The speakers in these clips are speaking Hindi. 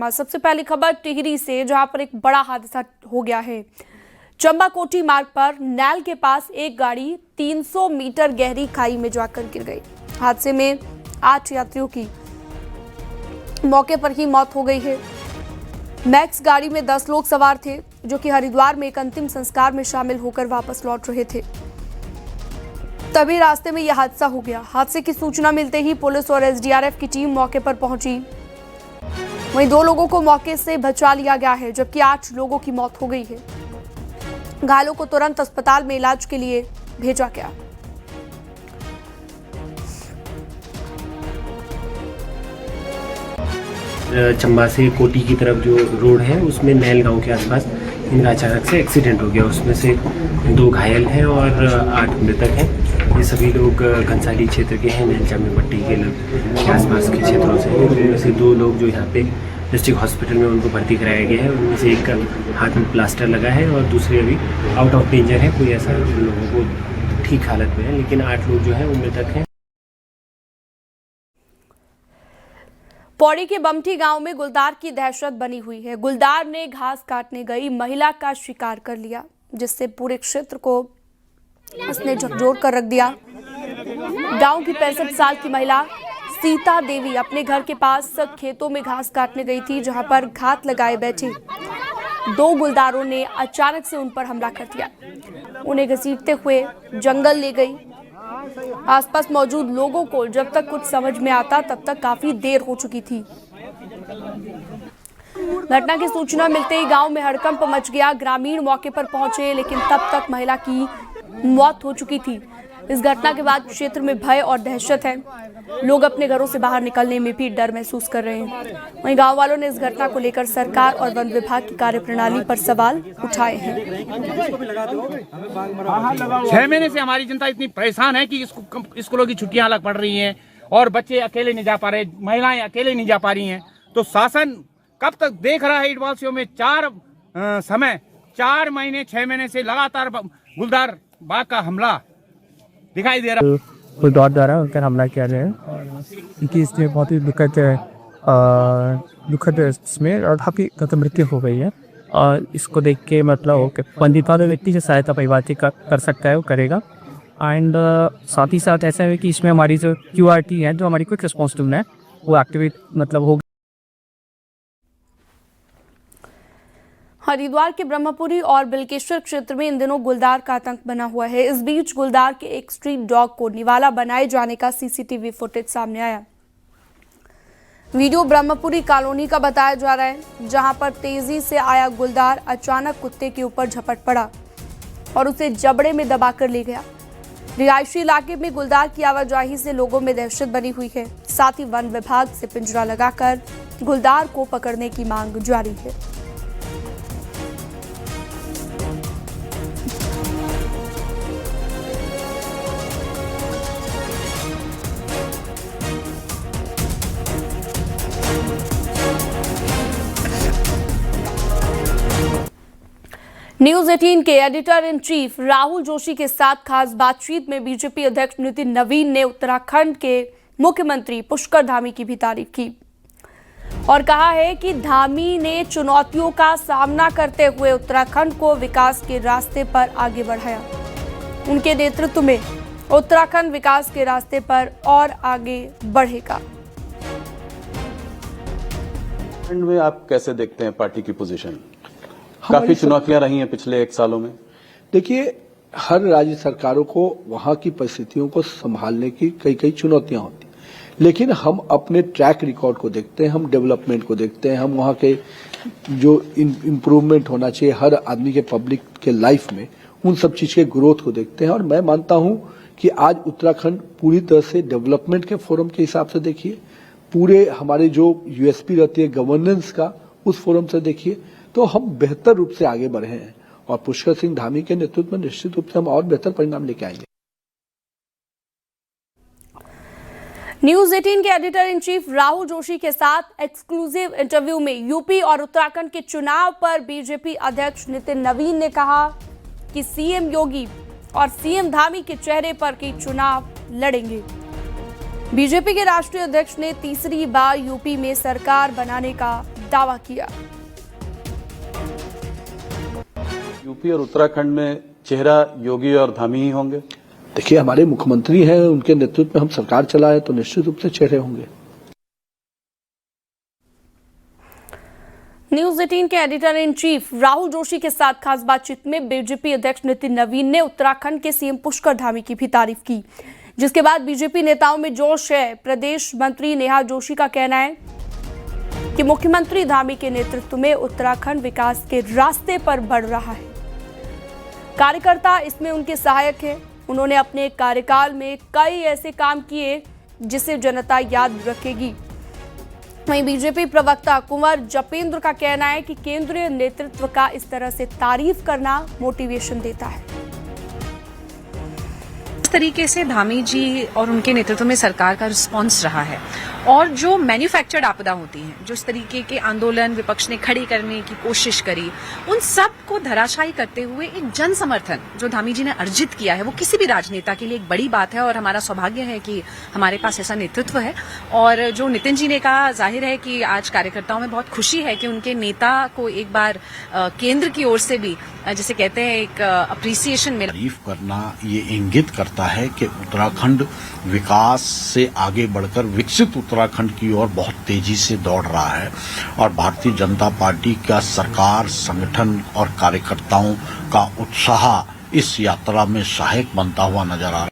सबसे पहली खबर टिहरी से, जहां पर एक बड़ा हादसा हो गया है। चंबा कोटी मार्ग पर नैल के पास एक गाड़ी 300 मीटर गहरी खाई में जाकर गिर गई। हादसे में 8 यात्रियों की मौके पर ही मौत हो गई है। मैक्स गाड़ी में 10 लोग सवार थे, जो कि हरिद्वार में एक अंतिम संस्कार में शामिल होकर वापस लौट रहे थे। तभी रास्ते में यह हादसा हो गया। हादसे की सूचना मिलते ही पुलिस और एसडीआरएफ की टीम मौके पर पहुंची। वहीं 2 लोगों को मौके से बचा लिया गया है, जबकि 8 लोगों की मौत हो गई है। घायलों को तुरंत अस्पताल में इलाज के लिए भेजा गया। चंबा से कोटी की तरफ जो रोड है, उसमें नैल गांव के आसपास इनका अचानक से एक्सीडेंट हो गया। उसमें से 2 घायल हैं और 8 मृतक हैं। ये सभी लोग घनसाली क्षेत्र के हैं, नैल चामी पट्टी के आसपास के क्षेत्रों से। उनमें से 2 लोग जो यहाँ पे डिस्ट्रिक्ट हॉस्पिटल में उनको भर्ती कराया गया है। उनमें से एक का हाथ में प्लास्टर लगा है और दूसरे अभी आउट ऑफ डेंजर है। कोई ऐसा उन लोगों को ठीक हालत में है, लेकिन 8 लोग जो हैं वो मृतक हैं। पौड़ी के बमठी गांव में गुलदार की दहशत बनी हुई है। गुलदार ने घास काटने गई महिला का शिकार कर लिया, जिससे पूरे क्षेत्र को उसने झकझोर कर रख दिया। गांव की 65 साल की महिला सीता देवी अपने घर के पास खेतों में घास काटने गई थी, जहां पर घात लगाए बैठी 2 गुलदारों ने अचानक से उन पर हमला कर दिया। उन्हें घसीटते हुए जंगल ले गई। आसपास मौजूद लोगों को जब तक कुछ समझ में आता, तब तक काफी देर हो चुकी थी। घटना की सूचना मिलते ही गांव में हड़कंप मच गया। ग्रामीण मौके पर पहुंचे, लेकिन तब तक महिला की मौत हो चुकी थी। इस घटना के बाद क्षेत्र में भय और दहशत है। लोग अपने घरों से बाहर निकलने में भी डर महसूस कर रहे हैं। वहीं गांव वालों ने इस घटना को लेकर सरकार और वन विभाग की कार्यप्रणाली पर सवाल उठाए हैं। 6 महीने से हमारी जनता इतनी परेशान है कि स्कूलों की छुट्टियां अलग पड़ रही हैं और बच्चे अकेले नहीं जा पा रहे, महिलाएं अकेले नहीं जा पा रही हैं। तो शासन कब तक देख रहा है? इडवासियों में 4 महीने 6 महीने से लगातार गुलदार बाघ का हमला दिखाई दे रहा है। गुलदार द्वारा उनका हमला किया गया है, क्योंकि इसमें बहुत ही दुखद इसमें और काफ़ी मृत्यु हो गई है। और इसको देख के मतलब हो कि पंडित व्यक्ति जो सहायता परिवार की कर सकता है वो करेगा। एंड साथ ही साथ ऐसा है कि इसमें हमारी जो QRT है, जो हमारी क्विक रिस्पॉन्स टीम है, वो एक्टिवेट मतलब हो। हरिद्वार के ब्रह्मपुरी और बिल्केश्वर क्षेत्र में इन दिनों गुलदार का आतंक बना हुआ है। इस बीच गुलदार के एक स्ट्रीट डॉग को निवाला बनाए जाने का CCTV फुटेज सामने आया। वीडियो ब्रह्मपुरी कॉलोनी का बताया जा रहा है, जहां पर तेजी से आया गुलदार अचानक कुत्ते के ऊपर झपट पड़ा और उसे जबड़े में दबाकर ले गया। रिहायशी इलाके में गुलदार की आवाजाही से लोगों में दहशत बनी हुई है। साथ ही वन विभाग से पिंजरा लगाकर गुलदार को पकड़ने की मांग जारी है। न्यूज 18 के editor in chief Rahul Joshi के साथ खास बातचीत में बीजेपी अध्यक्ष नितिन नवीन ने उत्तराखंड के मुख्यमंत्री पुष्कर धामी की भी तारीफ की और कहा है कि धामी ने चुनौतियों का सामना करते हुए उत्तराखंड को विकास के रास्ते पर आगे बढ़ाया। उनके नेतृत्व में उत्तराखंड विकास के रास्ते पर और आगे बढ़ेगा। में आप कैसे देखते हैं पार्टी की पोजीशन? काफी चुनौतियां रही हैं पिछले 1 सालों में। देखिए, हर राज्य सरकारों को वहां की परिस्थितियों को संभालने की कई चुनौतियां होती हैं, लेकिन हम अपने ट्रैक रिकॉर्ड को देखते हैं, हम डेवलपमेंट को देखते हैं, हम वहां के जो इम्प्रूवमेंट होना चाहिए हर आदमी के पब्लिक के लाइफ में, उन सब चीज के ग्रोथ को देखते हैं। और मैं मानता हूं कि आज उत्तराखंड पूरी तरह से डेवलपमेंट के फोरम के हिसाब से देखिए, पूरे हमारे जो USP रहती है गवर्नेंस का, उस फोरम से देखिए, तो हम बेहतर रूप से आगे बढ़े हैं। और पुष्कर सिंह धामी के नेतृत्व में निश्चित रूप से हम और बेहतर परिणाम लेके आएंगे। न्यूज 18 के editor in chief Rahul Joshi के साथ एक्सक्लूसिव इंटरव्यू में यूपी और उत्तराखंड के चुनाव पर बीजेपी अध्यक्ष नितिन नवीन ने कहा कि CM योगी और CM धामी के चेहरे पर की चुनाव लड़ेंगे। बीजेपी के राष्ट्रीय अध्यक्ष ने तीसरी बार यूपी में सरकार बनाने का दावा किया। यूपी और उत्तराखंड में चेहरा योगी और धामी ही होंगे। देखिए, हमारे मुख्यमंत्री हैं, उनके नेतृत्व में हम सरकार चलाए तो निश्चित रूप से चेहरे होंगे। न्यूज 18 के editor in chief Rahul Joshi के साथ खास बातचीत में बीजेपी अध्यक्ष नितिन नवीन ने उत्तराखंड के सीएम पुष्कर धामी की भी तारीफ की, जिसके बाद बीजेपी नेताओं में जोश है। प्रदेश मंत्री नेहा जोशी का कहना है कि मुख्यमंत्री धामी के नेतृत्व में उत्तराखंड विकास के रास्ते पर बढ़ रहा है। कार्यकर्ता इसमें उनके सहायक हैं। उन्होंने अपने कार्यकाल में कई ऐसे काम किए जिसे जनता याद रखेगी। वहीं बीजेपी प्रवक्ता कुंवर जपेंद्र का कहना है कि केंद्रीय नेतृत्व का इस तरह से तारीफ करना मोटिवेशन देता है। इस तरीके से धामी जी और उनके नेतृत्व में सरकार का रिस्पांस रहा है, और जो मैन्युफैक्चर्ड आपदा होती हैं, जो इस तरीके के आंदोलन विपक्ष ने खड़ी करने की कोशिश करी, उन सब को धराशायी करते हुए एक जन समर्थन जो धामी जी ने अर्जित किया है, वो किसी भी राजनेता के लिए एक बड़ी बात है। और हमारा सौभाग्य है कि हमारे पास ऐसा नेतृत्व है। और जो नितिन जी ने कहा, जाहिर है कि आज कार्यकर्ताओं में बहुत खुशी है कि उनके नेता को एक बार केंद्र की ओर से भी, जिसे कहते हैं, एक अप्रिसिएशन मिला। तारीफ करना ये इंगित करता है कि उत्तराखंड विकास से आगे बढ़कर विकसित उत्तराखंड की ओर बहुत तेजी से दौड़ रहा है, और भारतीय जनता पार्टी का सरकार, संगठन और कार्यकर्ताओं का उत्साह इस यात्रा में सहायक बनता हुआ नजर आ रहा है।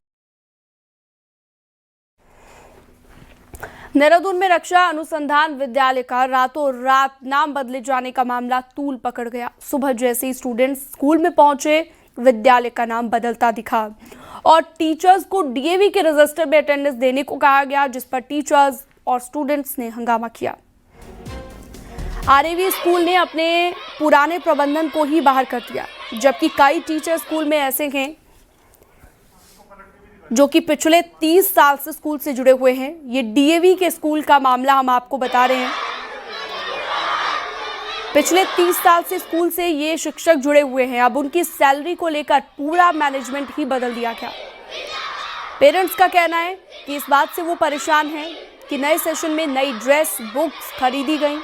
देहरादून में रक्षा अनुसंधान विद्यालय का रातों रात नाम बदले जाने का मामला तूल पकड़ गया। सुबह जैसे ही स्टूडेंट्स स्कूल में पहुंचे, विद्यालय का नाम बदलता दिखा और टीचर्स को डीएवी के रजिस्टर में अटेंडेंस देने को कहा गया, जिस पर टीचर्स और स्टूडेंट्स ने हंगामा किया। आरएवी स्कूल ने अपने पुराने प्रबंधन को ही बाहर कर दिया, जबकि कई टीचर स्कूल में ऐसे हैं जो कि पिछले 30 साल से स्कूल से जुड़े हुए हैं। ये डीएवी के स्कूल का मामला हम आपको बता रहे हैं। पिछले 30 साल से स्कूल से ये शिक्षक जुड़े हुए हैं। अब उनकी सैलरी को लेकर पूरा मैनेजमेंट ही बदल दिया गया। पेरेंट्स का कहना है कि इस बात से वो परेशान हैं कि नए सेशन में नई ड्रेस, बुक्स खरीदी गई।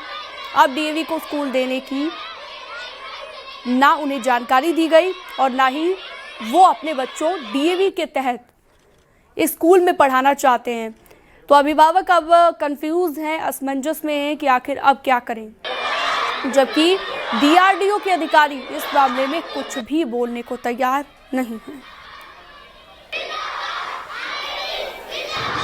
अब डीएवी को स्कूल देने की ना उन्हें जानकारी दी गई और ना ही वो अपने बच्चों डीएवी के तहत इस स्कूल में पढ़ाना चाहते हैं। तो अभिभावक अब कंफ्यूज हैं, असमंजस में हैं कि आखिर अब क्या करें, जबकि डीआरडीओ के अधिकारी इस मामले में कुछ भी बोलने को तैयार नहीं हैं।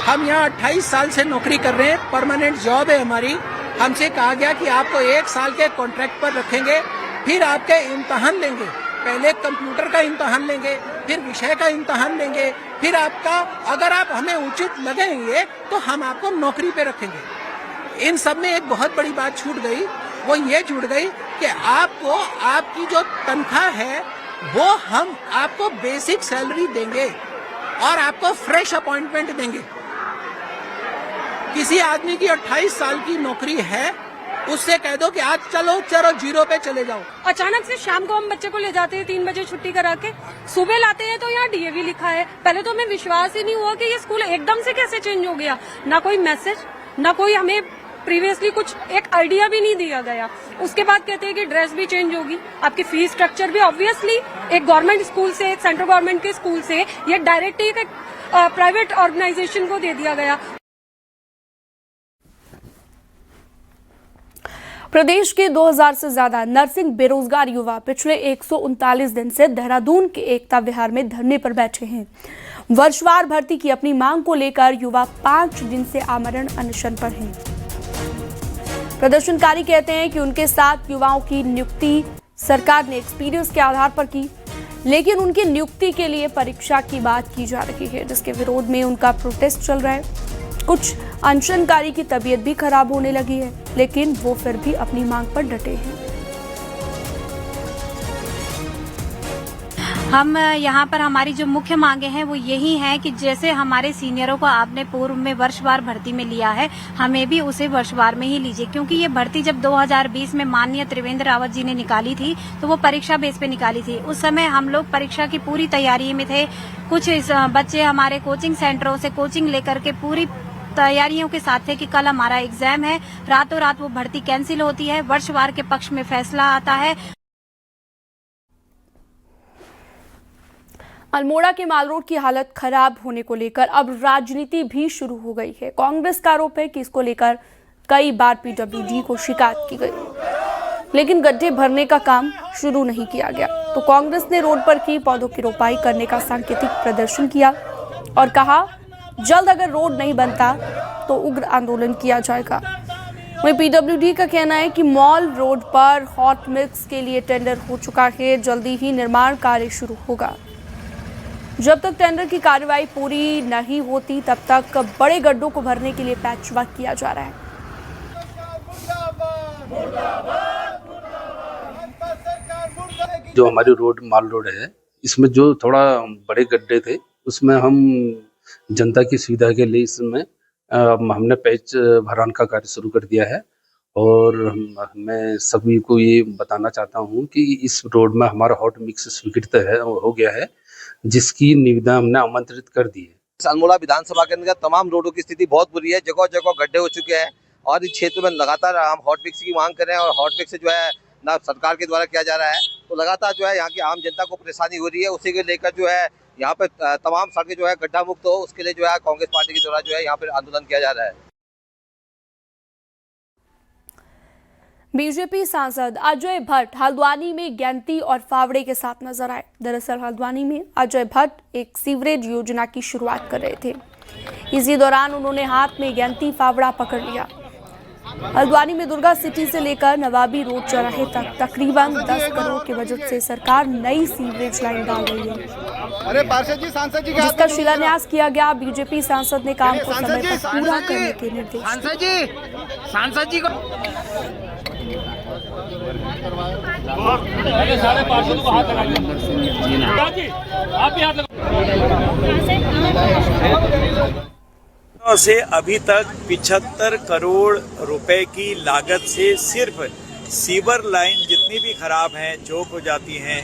हम यहाँ 28 साल से नौकरी कर रहे हैं, परमानेंट जॉब है हमारी। हमसे कहा गया कि आपको 1 साल के कॉन्ट्रैक्ट पर रखेंगे, फिर आपके इम्तहान लेंगे। पहले कंप्यूटर का इम्तहान लेंगे, फिर विषय का इम्तहान लेंगे, फिर आपका, अगर आप हमें उचित लगेंगे तो हम आपको नौकरी पे रखेंगे। इन सब में एक बहुत बड़ी बात छूट गई, वो ये छूट गई कि आपको आपकी जो तनख्वाह है वो हम आपको बेसिक सैलरी देंगे और आपको फ्रेश अपॉइंटमेंट देंगे। किसी आदमी की 28 साल की नौकरी है, उससे कह दो कि आज चलो 0 पे चले जाओ। अचानक से शाम को हम बच्चे को ले जाते हैं 3 बजे छुट्टी करा के, सुबह लाते हैं तो यहाँ डीएवी लिखा है। पहले तो हमें विश्वास ही नहीं हुआ कि ये स्कूल एकदम से कैसे चेंज हो गया। ना कोई मैसेज, ना कोई हमें प्रीवियसली कुछ एक आइडिया भी नहीं दिया गया। उसके बाद कहते हैं कि ड्रेस भी चेंज होगी, आपकी फीस स्ट्रक्चर भी। ऑब्वियसली एक गवर्नमेंट स्कूल से, एक सेंट्रल गवर्नमेंट के स्कूल से ये डायरेक्ट एक प्राइवेट ऑर्गेनाइजेशन को दे दिया गया। प्रदेश के 2000 से ज्यादा नर्सिंग बेरोजगार युवा पिछले 139 दिन से देहरादून के एकता विहार में धरने पर बैठे हैं। वर्षवार भर्ती की अपनी मांग को लेकर युवा 5 दिन से आमरण अनशन पर हैं। प्रदर्शनकारी कहते हैं कि उनके साथ युवाओं की नियुक्ति सरकार ने एक्सपीरियंस के आधार पर की, लेकिन उनकी नियुक्ति के लिए परीक्षा की बात की जा रही है, जिसके विरोध में उनका प्रोटेस्ट चल रहा है। कुछ अनशनकारी की तबीयत भी खराब होने लगी है, लेकिन वो फिर भी अपनी मांग पर डटे हैं। हम यहाँ पर हमारी जो मुख्य मांगे हैं वो यही है कि जैसे हमारे सीनियरों को आपने पूर्व में वर्षवार भर्ती में लिया है, हमें भी उसे वर्षवार में ही लीजिए, क्योंकि ये भर्ती जब 2020 में माननीय त्रिवेंद्र रावत जी ने निकाली थी तो वो परीक्षा बेस पे निकाली थी। उस समय हम लोग परीक्षा की पूरी तैयारी में थे। कुछ बच्चे हमारे कोचिंग सेंटरों से कोचिंग लेकर के पूरी तैयारियों के साथ थे कि कल हमारा एग्जाम है, रातों रात वो भर्ती कैंसिल होती है, वर्षवार के पक्ष में फैसला आता है। अल्मोड़ा के माल रोड की हालत खराब होने को लेकर अब राजनीति भी शुरू हो गई है। कांग्रेस का आरोप है कि इसको लेकर कई बार पीडब्ल्यूडी को शिकायत की गई, लेकिन गड्ढे भरने का काम शुरू नहीं किया गया। तो कांग्रेस ने रोड पर की पौधों की रोपाई करने का सांकेतिक प्रदर्शन किया और कहा जल्द अगर रोड नहीं बनता तो उग्र आंदोलन किया जाएगा। वहीं पीडब्ल्यूडी का कहना है कि मॉल रोड पर हॉट मिक्स के लिए टेंडर हो चुका है, जल्दी ही निर्माण कार्य शुरू होगा। जब तक टेंडर की कार्रवाई पूरी नहीं होती तब तक बड़े गड्ढों को भरने के लिए पैचवर्क किया जा रहा है। जो हमारी रोड माल रोड है, इसमें जो थोड़ा बड़े गड्ढे थे उसमें हम जनता की सुविधा के लिए इसमें हमने पैच भरान का कार्य शुरू कर दिया है। और मैं सभी को ये बताना चाहता हूँ कि इस रोड में हमारा हॉट मिक्स स्वीकृत है, हो गया है, जिसकी निविदा हमने आमंत्रित कर दी है। अल्मोड़ा विधानसभा के अंदर तमाम रोडों की स्थिति बहुत बुरी है, जगह जगह गड्ढे हो चुके हैं और इस क्षेत्र में लगातार हम हॉट मिक्स की मांग कर रहे हैं और हॉट मिक्स जो है ना सरकार के द्वारा किया जा रहा है, तो लगातार जो है यहाँ की आम जनता को परेशानी हो रही है। उसी के लेकर जो है यहाँ पे तमाम सड़कें जो है गड्ढा मुक्त हो, उसके लिए जो है कांग्रेस पार्टी के द्वारा जो है यहाँ पे आंदोलन किया जा रहा है। बीजेपी सांसद अजय भट्ट हल्द्वानी में गैंती और फावड़े के साथ नजर आए। दरअसल हल्द्वानी में अजय भट्ट एक सीवरेज योजना की शुरुआत कर रहे थे। इसी दौरान उन्होंने हाथ में गैंती फावड़ा पकड़ लिया। हल्द्वानी में दुर्गा सिटी से लेकर नवाबी रोड चौराहे तक तकरीबन 10 करोड़ के बजट से सरकार नई सीवरेज लाइन डाल रही है, जिसका शिलान्यास किया गया। बीजेपी सांसद ने काम को समय पर पूरा करने के निर्देश सांसद जी को से अभी तक 75 करोड़ रुपए की लागत से सिर्फ सीवर लाइन जितनी भी खराब हैं, चौक हो जाती हैं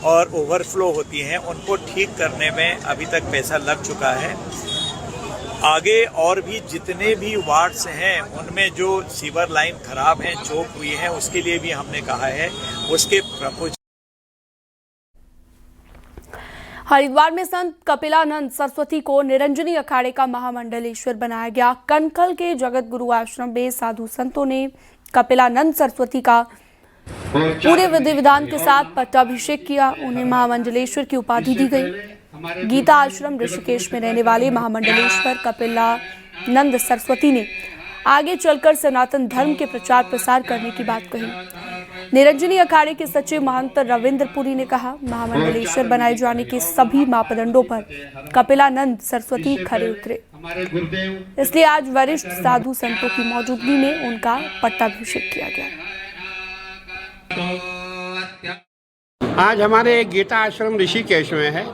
और ओवरफ्लो होती हैं, उनको ठीक करने में अभी तक पैसा लग चुका है। आगे और भी जितने भी वार्ड्स हैं उनमें जो सीवर लाइन खराब हैं, चौक हुई है, उसके लिए भी हमने कहा है उसके प्रपोज। हरिद्वार में संत कपिलानंद सरस्वती को निरंजनी अखाड़े का महामंडलेश्वर बनाया गया। कनकल के जगत गुरु आश्रम में साधु संतों ने कपिलानंद सरस्वती का पूरे विधि विधान के साथ पट्टाभिषेक किया। उन्हें महामंडलेश्वर की उपाधि दी गई। गीता आश्रम ऋषिकेश में रहने वाले महामंडलेश्वर कपिलानंद सरस्वती ने आगे चलकर सनातन धर्म के प्रचार प्रसार करने की बात कही। निरंजनी अखाड़े के सचिव महंत रविंद्रपुरी ने कहा, महामंडलेश्वर बनाए जाने के सभी मापदंडों पर कपिलानंद सरस्वती खरे उतरे, इसलिए आज वरिष्ठ साधु संतों की मौजूदगी में उनका पट्टाभिषेक किया गया। आज हमारे गीता आश्रम ऋषिकेश में है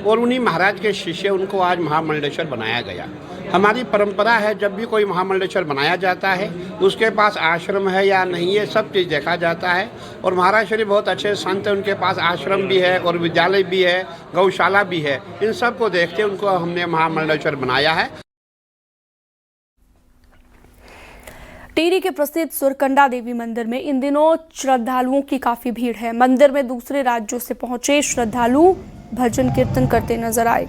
और उन्हीं महाराज के शिष्य उनको आज महामंडलेश्वर बनाया गया। हमारी परंपरा है, जब भी कोई महामंडलेश्वर बनाया जाता है उसके पास आश्रम है या नहीं है सब चीज़ देखा जाता है। और महाराज श्री बहुत अच्छे संत हैं, उनके पास आश्रम भी है और विद्यालय भी है, गौशाला भी है। इन सब को देखते उनको हमने महामंडलेश्वर बनाया है। टिहरी के प्रसिद्ध सुरकंडा देवी मंदिर में इन दिनों श्रद्धालुओं की काफी भीड़ है। मंदिर में दूसरे राज्यों से पहुंचे श्रद्धालु भजन कीर्तन करते नजर आए।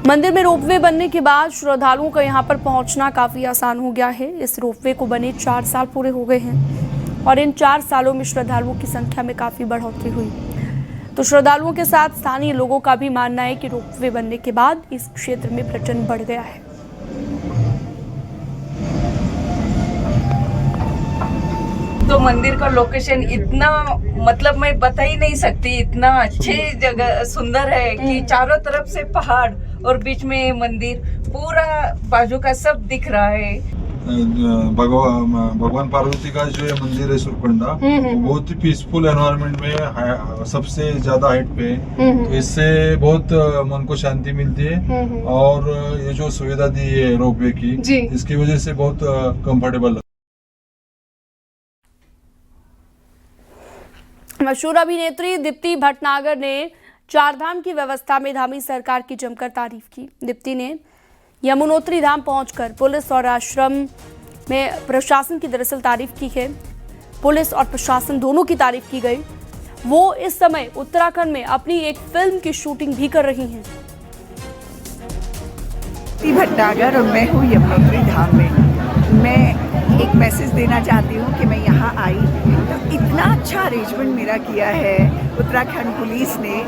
मंदिर में रोपवे बनने के बाद श्रद्धालुओं का यहां पर पहुंचना काफी आसान हो गया है। इस रोपवे को बने 4 साल पूरे हो गए हैं और इन 4 सालों में श्रद्धालुओं की संख्या में काफी बढ़ोतरी हुई। तो श्रद्धालुओं के साथ स्थानीय लोगों का भी मानना है कि रोपवे बनने के बाद इस क्षेत्र में पर्यटन बढ़ गया है। तो मंदिर का लोकेशन इतना मतलब मैं बता ही नहीं सकती, इतना अच्छे जगह सुंदर है कि चारों तरफ से पहाड़ और बीच में मंदिर, पूरा बाजू का सब दिख रहा है। भगवान पार्वती का जो ये मंदिर है सुरकंडा, बहुत ही पीसफुल एनवायरनमेंट में सबसे ज्यादा हाइट पे है, तो इससे बहुत मन को शांति मिलती है। और ये जो सुविधा दी है रोपवे की, इसकी वजह से बहुत कंफर्टेबल है। मशहूर अभिनेत्री दीप्ति भटनागर ने चारधाम की व्यवस्था में धामी सरकार की जमकर तारीफ की। दीप्ति ने यमुनोत्री धाम पहुंचकर पुलिस और आश्रम में प्रशासन की दरअसल तारीफ की है। पुलिस और प्रशासन दोनों की तारीफ की गई। वो इस समय उत्तराखंड में अपनी एक फिल्म की शूटिंग भी कर रही हैं। भट्टागर और मैं हूँ यमुनोत्री धाम में। मैं एक मैसेज देना चाहती हूँ कि मैं यहाँ आई तो इतना अच्छा अरेंजमेंट मेरा किया है उत्तराखंड पुलिस ने,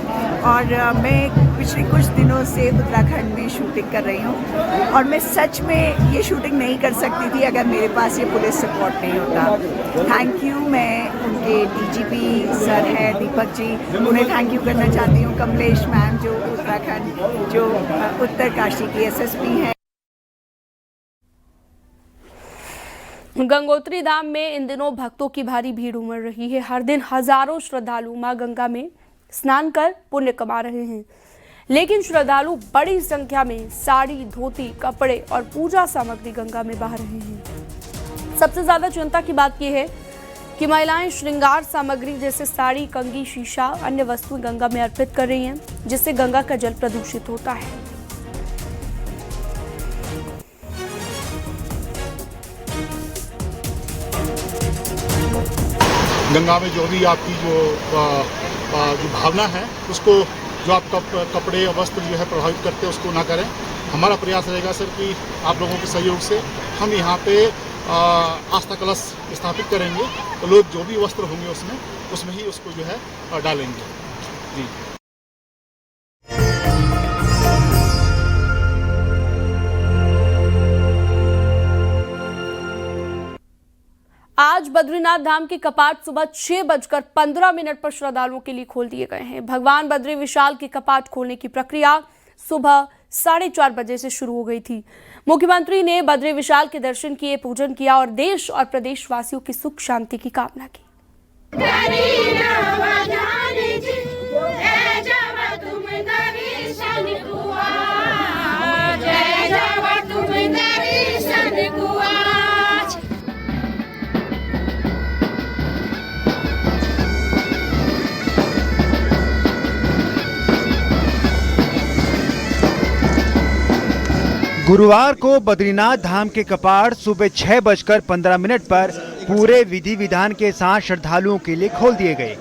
और मैं पिछले कुछ दिनों से उत्तराखंड में शूटिंग कर रही हूँ और मैं सच में ये शूटिंग नहीं कर सकती थी अगर मेरे पास ये पुलिस सपोर्ट नहीं होता। Thank you. मैं उनके डीजीपी सर हैं दीपक जी, उन्हें थैंक यू करना चाहती हूँ। कमलेश मैम जो उत्तराखंड जो उत्तरकाशी की एसएसपी हैं। गंगोत्री धाम में इन दिनों भक्तों की भारी भीड़ उमड़ रही है। हर दिन हजारों श्रद्धालु मां गंगा में स्नान कर पुण्य कमा रहे हैं, लेकिन श्रद्धालु बड़ी संख्या में साड़ी, धोती, कपड़े और पूजा सामग्री गंगा में बहा रहे हैं। सबसे ज्यादा चिंता की बात यह है कि महिलाएं श्रृंगार सामग्री जैसे साड़ी, कंघी, शीशा, अन्य वस्तुएं गंगा में अर्पित कर रही हैं, जिससे गंगा का जल प्रदूषित होता है। गंगा में जो भी आपकी जो भावना है उसको, जो आप कपड़े और वस्त्र जो है प्रभावित करते हैं उसको ना करें। हमारा प्रयास रहेगा सर कि आप लोगों के सहयोग से हम यहाँ पे आस्था कलश स्थापित करेंगे, तो लोग जो भी वस्त्र होंगे उसमें ही उसको जो है डालेंगे। जी। आज बद्रीनाथ धाम के कपाट सुबह 6:15 पर श्रद्धालुओं के लिए खोल दिए गए हैं। भगवान बद्री विशाल के कपाट खोलने की प्रक्रिया सुबह 4:30 बजे से शुरू हो गई थी। मुख्यमंत्री ने बद्री विशाल के दर्शन किए, पूजन किया और देश और प्रदेशवासियों की सुख शांति की कामना की। गुरुवार को बद्रीनाथ धाम के कपाट सुबह 6:15 पर पूरे विधि विधान के साथ श्रद्धालुओं के लिए खोल दिए गए।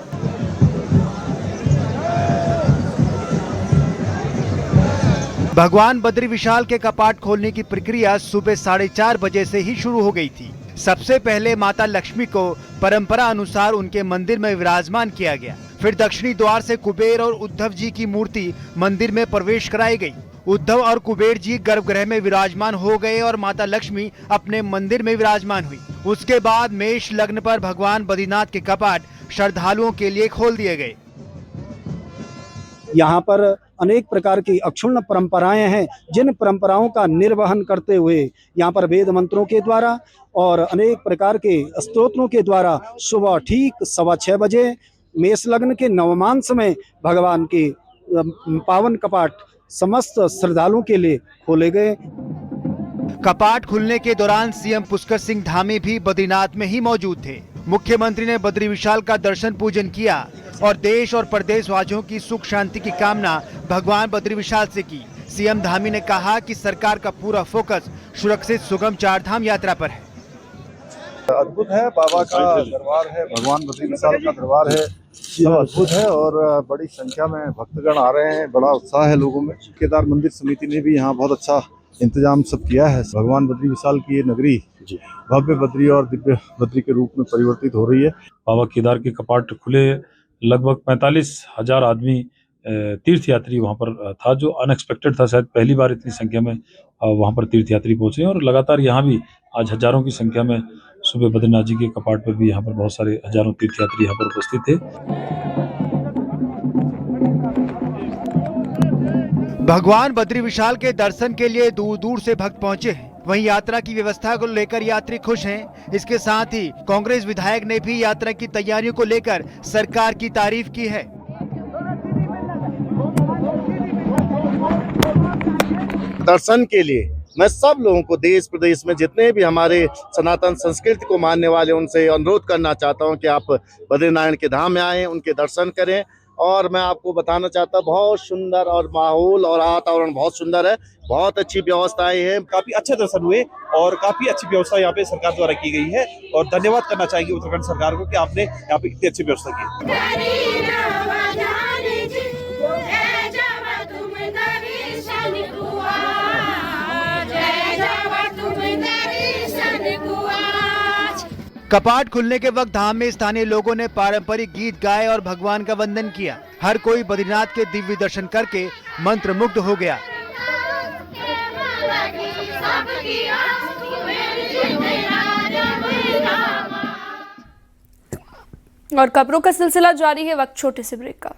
भगवान बद्री विशाल के कपाट खोलने की प्रक्रिया सुबह 4:30 बजे से ही शुरू हो गई थी। सबसे पहले माता लक्ष्मी को परंपरा अनुसार उनके मंदिर में विराजमान किया गया। फिर दक्षिणी द्वार से कुबेर और उद्धव जी की मूर्ति मंदिर में प्रवेश कराई गई। उद्धव और कुबेर जी गर्भगृह में विराजमान हो गए और माता लक्ष्मी अपने मंदिर में विराजमान हुई। उसके बाद मेष लग्न पर भगवान बद्रीनाथ के कपाट श्रद्धालुओं के लिए खोल दिए गए। यहाँ पर अनेक प्रकार की अक्षुण्ण परंपराएं हैं, जिन परंपराओं का निर्वहन करते हुए यहाँ पर वेद मंत्रों के द्वारा और अनेक प्रकार के स्तोत्रों के द्वारा सुबह ठीक 6:15 बजे मेष लग्न के नवमांश में भगवान के पावन कपाट समस्त श्रद्धालुओं के लिए खोले गए। कपाट खुलने के दौरान सीएम पुष्कर सिंह धामी भी बद्रीनाथ में ही मौजूद थे। मुख्यमंत्री ने बद्री विशाल का दर्शन पूजन किया और देश और प्रदेश वासियों की सुख शांति की कामना भगवान बद्री विशाल से की। सीएम धामी ने कहा कि सरकार का पूरा फोकस सुरक्षित सुगम चारधाम यात्रा पर है। अद्भुत है, बाबा का दरबार है, भगवान बद्री विशाल का दरबार है, सब अद्भुत है और बड़ी संख्या में भक्तगण आ रहे हैं। बड़ा उत्साह है लोगों में। केदार मंदिर समिति ने भी यहाँ बहुत अच्छा इंतजाम सब किया है। भगवान बद्री विशाल की ये नगरी भव्य बद्री और दिव्य बद्री के रूप में परिवर्तित हो रही है। बाबा केदार के कपाट खुले, लगभग 45,000 आदमी तीर्थ यात्री वहाँ पर था, जो अनएक्सपेक्टेड था। शायद पहली बार इतनी संख्या में वहाँ पर तीर्थ यात्री पहुंचे और लगातार यहाँ भी आज हजारों की संख्या में सुबह बद्रीनाथ जी के कपाट पर भी यहाँ पर बहुत सारे हजारों तीर्थयात्री यहाँ पर उपस्थित थे। भगवान बद्री विशाल के दर्शन के लिए दूर दूर से भक्त पहुँचे हैं। वहीं यात्रा की व्यवस्था को लेकर यात्री खुश हैं। इसके साथ ही कांग्रेस विधायक ने भी यात्रा की तैयारियों को लेकर सरकार की तारीफ की है। दर्शन के लिए मैं सब लोगों को देश प्रदेश में जितने भी हमारे सनातन संस्कृति को मानने वाले उनसे अनुरोध करना चाहता हूं कि आप बद्रीनारायण के धाम में आएं, उनके दर्शन करें और मैं आपको बताना चाहता हूँ बहुत सुंदर और माहौल और वातावरण बहुत सुंदर है, बहुत अच्छी व्यवस्थाएं हैं। काफी अच्छे दर्शन हुए और काफी अच्छी व्यवस्था यहाँ पे सरकार द्वारा की गई है और धन्यवाद करना चाहेंगे उत्तराखंड सरकार को कि आपने यहाँ पे इतनी अच्छी व्यवस्था की। कपाट खुलने के वक्त धाम में स्थानीय लोगों ने पारंपरिक गीत गाए और भगवान का वंदन किया। हर कोई बद्रीनाथ के दिव्य दर्शन करके मंत्रमुग्ध हो गया। और खबरों का सिलसिला जारी है, वक्त छोटे से ब्रेक का।